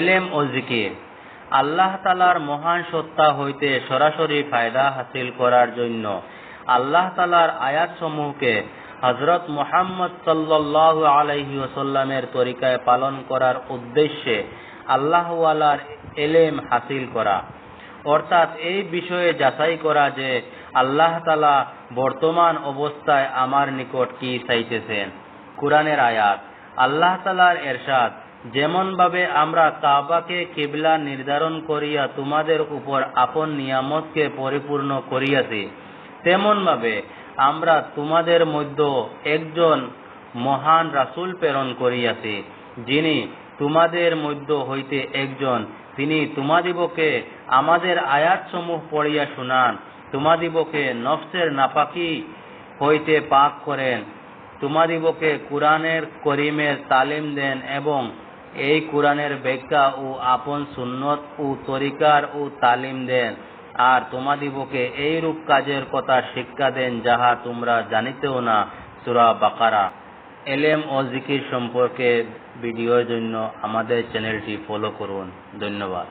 এলেম ও জিকির আল্লাহ তাআলার মহান সত্তা হইতে সরাসরি ফায়দা হাসিল করার জন্য আল্লাহ তাআলার আয়াতসমূহকে হযরত মুহাম্মদ সাল্লাল্লাহু আলাইহি ওয়াসাল্লামের তরিকায় পালন করার উদ্দেশ্যে আল্লাহওয়ালার এলেম হাসিল করা, অর্থাৎ এই বিষয়ে যাচাই করা যে আল্লাহ তাআলা বর্তমান অবস্থায় আমার নিকট কি চাইতেছেন। কুরআনের আয়াত, আল্লাহ তাআলার এরশাদ, যেমনভাবে আমরা কাবাকে কিবলা নির্ধারণ করিয়া তোমাদের উপর আপন নিয়ামতকে পরিপূর্ণ করিয়াছি, তেমনভাবে আমরা তোমাদের মধ্যে একজন মহান রাসূল প্রেরণ করিয়াছি, যিনি তোমাদের মধ্য হইতে একজন, তিনি তোমাদিগকে আমাদের আয়াতসমূহ পড়িয়া শুনান, তোমাদিগকে নফসের নাপাকি হইতে পাক করেন, তোমাদিগকে কুরআনের করিমের তালিম দেন এবং এই কুরআনের ব্যাখ্যা ও আপন সুন্নত ও তরিকার ও তালিম দেন, আর তোমাদিগকে এইরূপ কাজের কথা শিক্ষা দেন যাহা তোমরা জানিতেও না। সূরা বাকারা। এলেম ও জিকির সম্পর্কে ভিডিওর জন্য আমাদের চ্যানেলটি ফলো করুন। ধন্যবাদ।